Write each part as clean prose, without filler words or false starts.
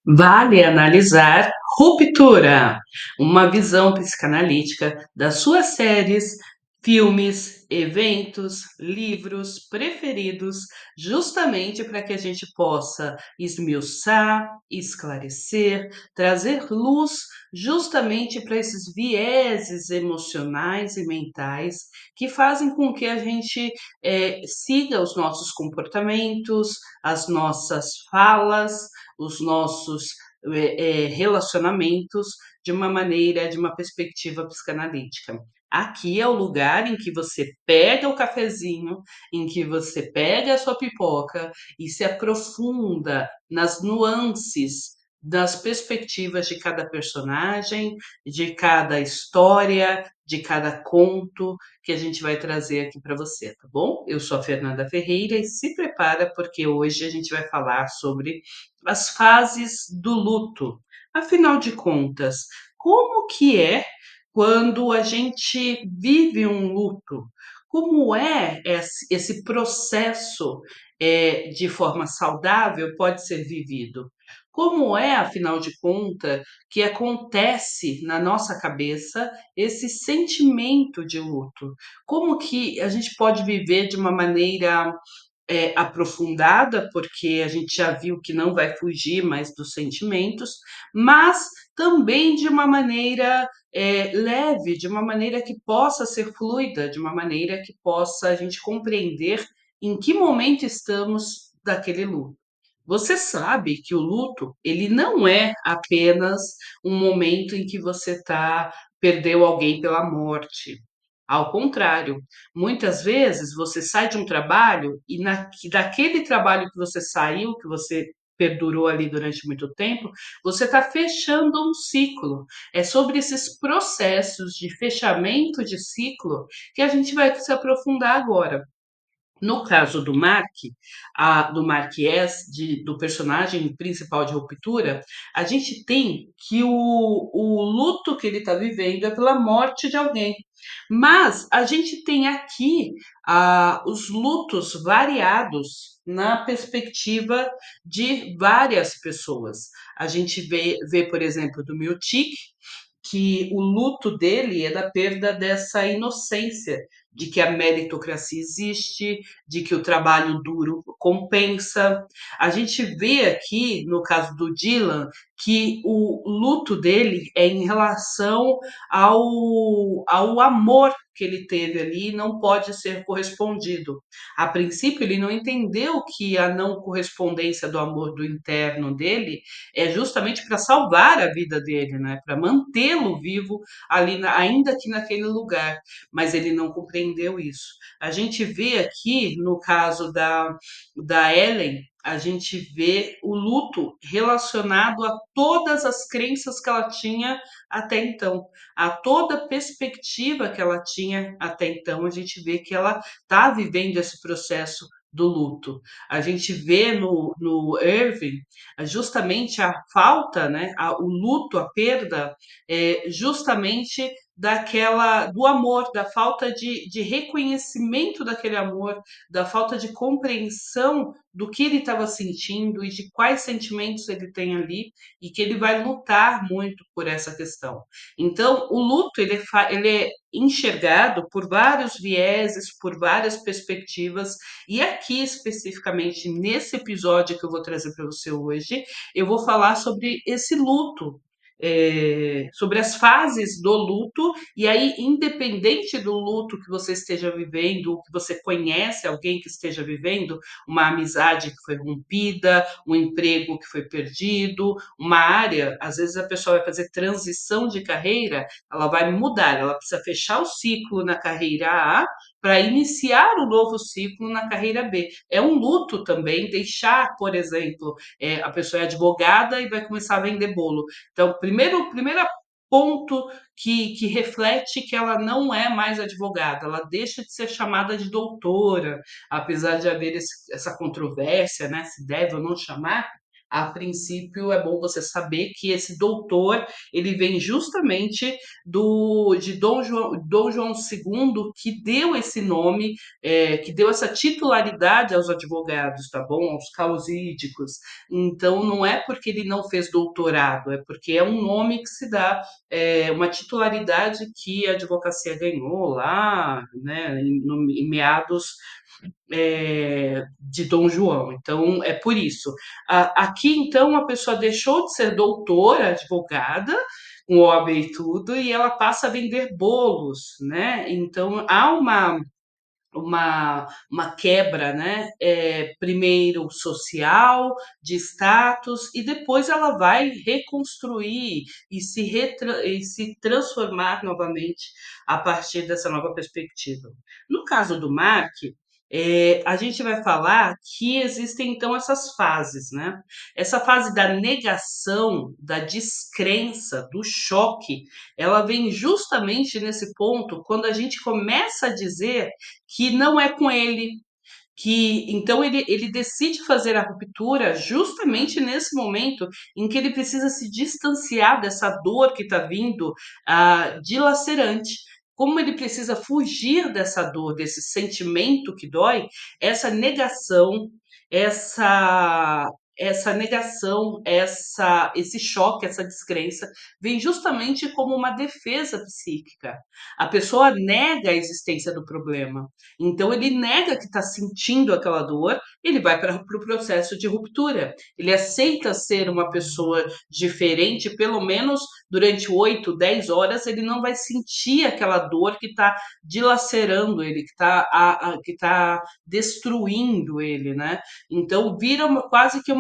Vale analisar Ruptura, uma visão psicanalítica das suas séries, filmes, eventos, livros preferidos, justamente para que a gente possa esmiuçar, esclarecer, trazer luz justamente para esses vieses emocionais e mentais que fazem com que a gente siga os nossos comportamentos, as nossas falas, os nossos relacionamentos de uma perspectiva psicanalítica. Aqui é o lugar em que você pega o cafezinho, em que você pega a sua pipoca e se aprofunda nas nuances das perspectivas de cada personagem, de cada história, de cada conto que a gente vai trazer aqui para você, tá bom? Eu sou a Fernanda Ferreira e se prepara porque hoje a gente vai falar sobre as fases do luto. Afinal de contas, como que é quando a gente vive um luto? Como é esse processo de forma saudável pode ser vivido? Como é, afinal de contas, que acontece na nossa cabeça esse sentimento de luto? Como que a gente pode viver de uma maneira aprofundada, porque a gente já viu que não vai fugir mais dos sentimentos, mas também de uma maneira leve, de uma maneira que possa ser fluida, de uma maneira que possa a gente compreender em que momento estamos daquele luto. Você sabe que o luto, ele não é apenas um momento em que você perdeu alguém pela morte. Ao contrário, muitas vezes você sai de um trabalho e daquele trabalho que você saiu, que você perdurou ali durante muito tempo, você está fechando um ciclo. É sobre esses processos de fechamento de ciclo que a gente vai se aprofundar agora. No caso do Marquês, do personagem principal de Ruptura, a gente tem que o luto que ele está vivendo é pela morte de alguém. Mas a gente tem aqui os lutos variados na perspectiva de várias pessoas. A gente vê por exemplo, do Miltic, que o luto dele é da perda dessa inocência, de que a meritocracia existe, de que o trabalho duro compensa. A gente vê aqui, no caso do Dylan, que o luto dele é em relação ao amor que ele teve ali e não pode ser correspondido. A princípio, ele não entendeu que a não correspondência do amor do interno dele é justamente para salvar a vida dele, né? Para mantê-lo vivo ali, ainda que naquele lugar. Mas ele não compreendeu isso. A gente vê aqui, no caso da Ellen, a gente vê o luto relacionado a todas as crenças que ela tinha até então, a toda perspectiva que ela tinha até então, a gente vê que ela está vivendo esse processo do luto. A gente vê no Irving justamente a falta, né, o luto, a perda, justamente do amor, da falta de reconhecimento daquele amor, da falta de compreensão do que ele estava sentindo e de quais sentimentos ele tem ali e que ele vai lutar muito por essa questão. Então, o luto ele é enxergado por vários vieses, por várias perspectivas, e aqui especificamente nesse episódio que eu vou trazer para você hoje, eu vou falar sobre esse luto, sobre as fases do luto, e aí, independente do luto que você esteja vivendo, ou que você conhece alguém que esteja vivendo, uma amizade que foi rompida, um emprego que foi perdido, uma área, às vezes a pessoa vai fazer transição de carreira, ela vai mudar, ela precisa fechar o ciclo na carreira A para iniciar o novo ciclo na carreira B. É um luto também deixar, por exemplo, a pessoa é advogada e vai começar a vender bolo. Então, primeiro ponto que reflete que ela não é mais advogada, ela deixa de ser chamada de doutora, apesar de haver essa controvérsia, né, se deve ou não chamar. a princípio é bom você saber que esse doutor, ele vem justamente de Dom João II, que deu esse nome, que deu essa titularidade aos advogados, tá bom? Aos causídicos. Então, não é porque ele não fez doutorado, é porque é um nome que se dá, uma titularidade que a advocacia ganhou lá, né, em meados de Dom João. Então, é por isso. Aqui, então, a pessoa deixou de ser doutora, advogada, com OAB e tudo, e ela passa a vender bolos, né? Então, há uma quebra, né? Primeiro social, de status, e depois ela vai reconstruir e se transformar novamente a partir dessa nova perspectiva. No caso do Mark, a gente vai falar que existem então essas fases, né? Essa fase da negação, da descrença, do choque, ela vem justamente nesse ponto quando a gente começa a dizer que não é com ele, que então ele decide fazer a ruptura justamente nesse momento em que ele precisa se distanciar dessa dor que está vindo dilacerante. Como ele precisa fugir dessa dor, desse sentimento que dói, essa negação, essa negação, esse choque, essa descrença, vem justamente como uma defesa psíquica. A pessoa nega a existência do problema. Então, ele nega que está sentindo aquela dor, ele vai para o pro processo de ruptura. Ele aceita ser uma pessoa diferente, pelo menos durante 8, 10 horas, ele não vai sentir aquela dor que está dilacerando ele, que tá destruindo ele, né? Então, vira quase que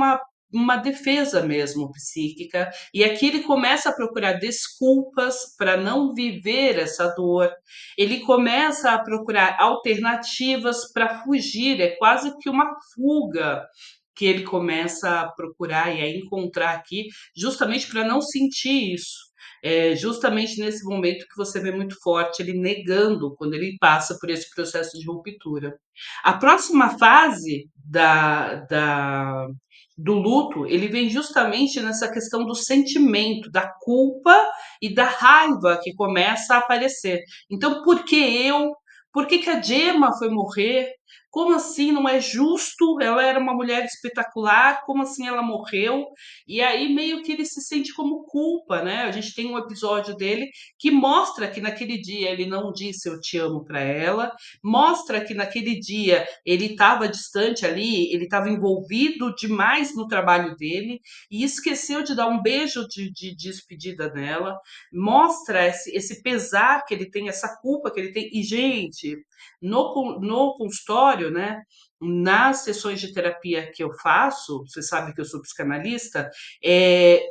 uma defesa mesmo psíquica, e aqui ele começa a procurar desculpas para não viver essa dor, ele começa a procurar alternativas para fugir, é quase que uma fuga que ele começa a procurar e a encontrar aqui, justamente para não sentir isso. É justamente nesse momento que você vê muito forte ele negando quando ele passa por esse processo de ruptura. A próxima fase do luto, ele vem justamente nessa questão do sentimento, da culpa e da raiva que começa a aparecer. Então, por que eu? Por que a Gemma foi morrer? Como assim? Não é justo? Ela era uma mulher espetacular, como assim ela morreu? E aí meio que ele se sente como culpa, né? A gente tem um episódio dele que mostra que naquele dia ele não disse eu te amo para ela, mostra que naquele dia ele estava distante ali, ele estava envolvido demais no trabalho dele e esqueceu de dar um beijo de despedida nela, mostra esse pesar que ele tem, essa culpa que ele tem. E, gente, no consultório, né? Nas sessões de terapia que eu faço, você sabe que eu sou psicanalista, é,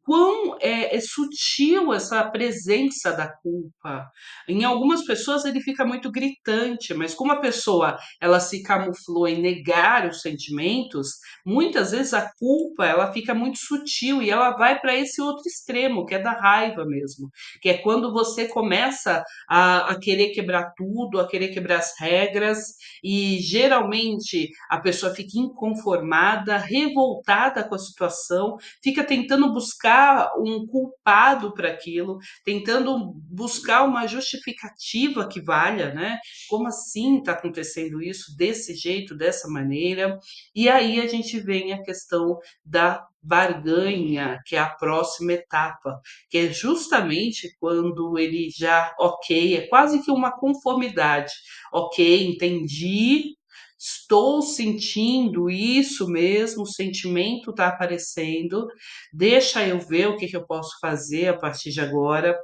quão é sutil essa presença da culpa. Em algumas pessoas ele fica muito gritante, mas como a pessoa ela se camuflou em negar os sentimentos, muitas vezes a culpa ela fica muito sutil e ela vai para esse outro extremo, que é da raiva mesmo, que é quando você começa a querer quebrar tudo, a querer quebrar as regras, e geralmente a pessoa fica inconformada, revoltada com a situação, fica tentando buscar um culpado para aquilo, tentando buscar uma justificativa que valha, né? Como assim está acontecendo isso desse jeito, dessa maneira? E aí a gente vem a questão da barganha, que é a próxima etapa, que é justamente quando ele já, ok, é quase que uma conformidade. Ok, entendi, estou sentindo isso mesmo, o sentimento está aparecendo, deixa eu ver o que que eu posso fazer a partir de agora,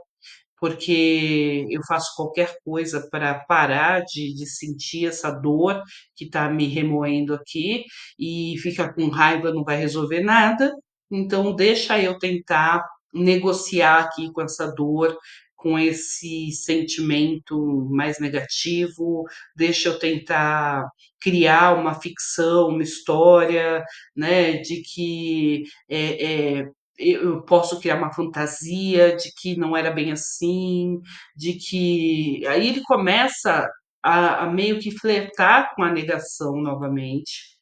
porque eu faço qualquer coisa para parar de sentir essa dor que está me remoendo aqui, e ficar com raiva não vai resolver nada, então deixa eu tentar negociar aqui com essa dor, com esse sentimento mais negativo, deixa eu tentar criar uma ficção, uma história, né, de que eu posso criar uma fantasia de que não era bem assim, de que. Aí ele começa a meio que flertar com a negação novamente,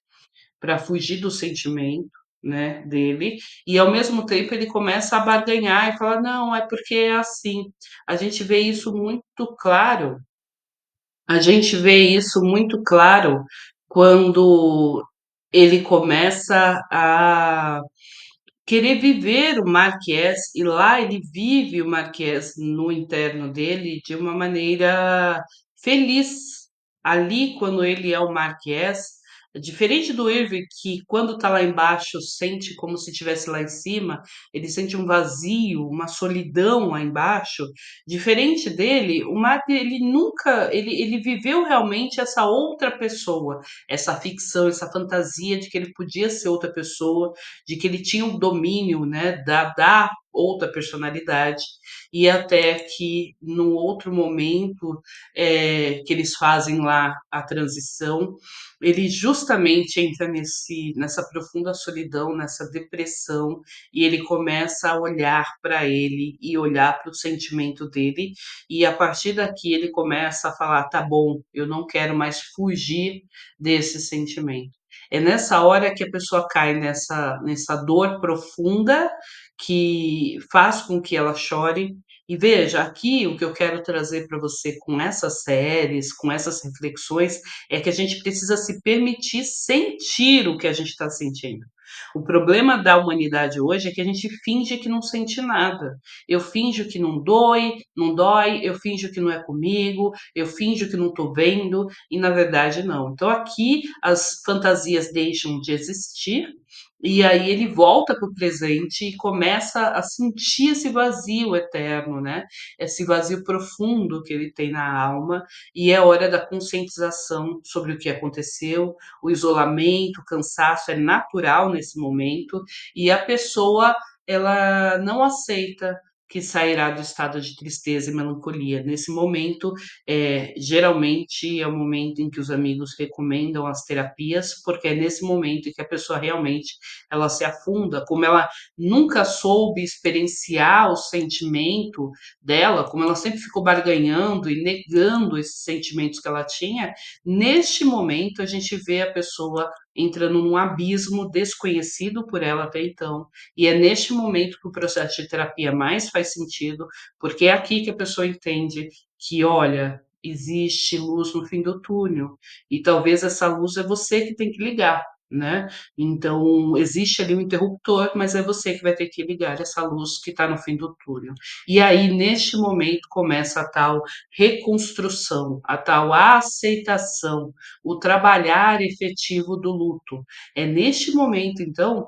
para fugir do sentimento. né, dele, e ao mesmo tempo ele começa a barganhar e falar: "Não, é porque é assim". A gente vê isso muito claro a gente vê isso muito claro quando ele começa a querer viver o Marquês, e lá ele vive o Marquês no interno dele de uma maneira feliz. Ali, quando ele é o Marquês, diferente do Irving, que quando tá lá embaixo sente como se estivesse lá em cima, ele sente um vazio, uma solidão lá embaixo. Diferente dele, o Mark, ele nunca, ele viveu realmente essa outra pessoa, essa ficção, essa fantasia de que ele podia ser outra pessoa, de que ele tinha o domínio, né, da outra personalidade, e até que no outro momento que eles fazem lá a transição, ele justamente entra nessa profunda solidão, nessa depressão, e ele começa a olhar para ele e olhar para o sentimento dele, e a partir daqui ele começa a falar: tá bom, eu não quero mais fugir desse sentimento. É nessa hora que a pessoa cai nessa dor profunda que faz com que ela chore. E veja, aqui o que eu quero trazer para você com essas séries, com essas reflexões, é que a gente precisa se permitir sentir o que a gente está sentindo. O problema da humanidade hoje é que a gente finge que não sente nada. Eu finjo que não dói, não dói, eu finjo que não é comigo, eu finjo que não estou vendo, e na verdade não. Então aqui as fantasias deixam de existir e aí ele volta para o presente e começa a sentir esse vazio eterno, né? Esse vazio profundo que ele tem na alma, e é hora da conscientização sobre o que aconteceu, o isolamento, o cansaço é natural nesse momento, e a pessoa ela não aceita que sairá do estado de tristeza e melancolia. Nesse momento, geralmente é o momento em que os amigos recomendam as terapias, porque é nesse momento em que a pessoa realmente ela se afunda, como ela nunca soube experienciar o sentimento dela, como ela sempre ficou barganhando e negando esses sentimentos que ela tinha, neste momento a gente vê a pessoa entrando num abismo desconhecido por ela até então. E é neste momento que o processo de terapia mais faz sentido, porque é aqui que a pessoa entende que, olha, existe luz no fim do túnel, e talvez essa luz é você que tem que ligar, né? Então, existe ali um interruptor, mas é você que vai ter que ligar essa luz que está no fim do túnel. E aí, neste momento, começa a tal reconstrução, a tal aceitação, o trabalhar efetivo do luto. É neste momento, então,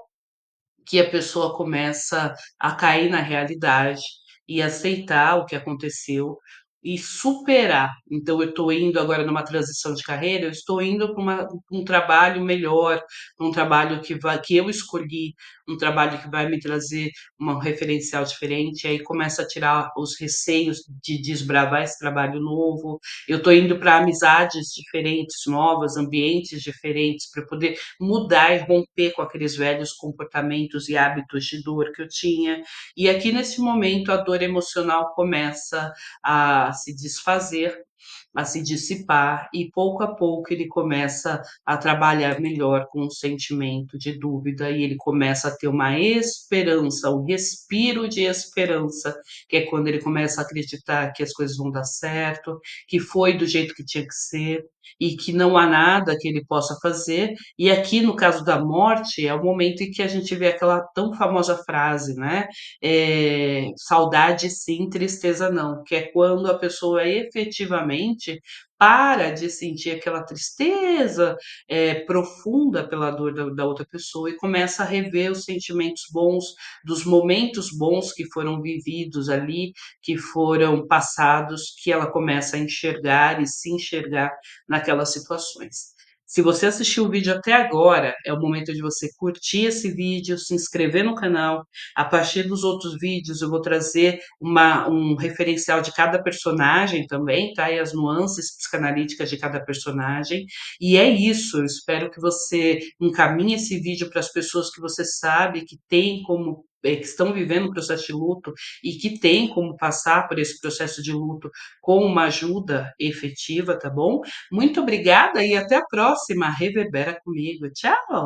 que a pessoa começa a cair na realidade e aceitar o que aconteceu e superar. Então, eu estou indo agora numa transição de carreira, eu estou indo para um trabalho melhor, para um trabalho que eu escolhi, um trabalho que vai me trazer um referencial diferente, aí começa a tirar os receios de desbravar esse trabalho novo. Eu estou indo para amizades diferentes, novas, ambientes diferentes, para poder mudar e romper com aqueles velhos comportamentos e hábitos de dor que eu tinha. E aqui nesse momento a dor emocional começa a se desfazer, a se dissipar, e pouco a pouco ele começa a trabalhar melhor com o sentimento de dúvida, e ele começa a ter uma esperança, um respiro de esperança, que é quando ele começa a acreditar que as coisas vão dar certo, que foi do jeito que tinha que ser e que não há nada que ele possa fazer. E aqui no caso da morte é o momento em que a gente vê aquela tão famosa frase, né? Saudade sim, tristeza não, que é quando a pessoa efetivamente para de sentir aquela tristeza profunda pela dor da outra pessoa e começa a rever os sentimentos bons, dos momentos bons que foram vividos ali, que foram passados, que ela começa a enxergar e se enxergar naquelas situações. Se você assistiu o vídeo até agora, é o momento de você curtir esse vídeo, se inscrever no canal. A partir dos outros vídeos, eu vou trazer um referencial de cada personagem também, tá? E as nuances psicanalíticas de cada personagem. E é isso, eu espero que você encaminhe esse vídeo para as pessoas que você sabe que tem como que estão vivendo um processo de luto e que tem como passar por esse processo de luto com uma ajuda efetiva, tá bom? Muito obrigada e até a próxima. Reverbera comigo. Tchau!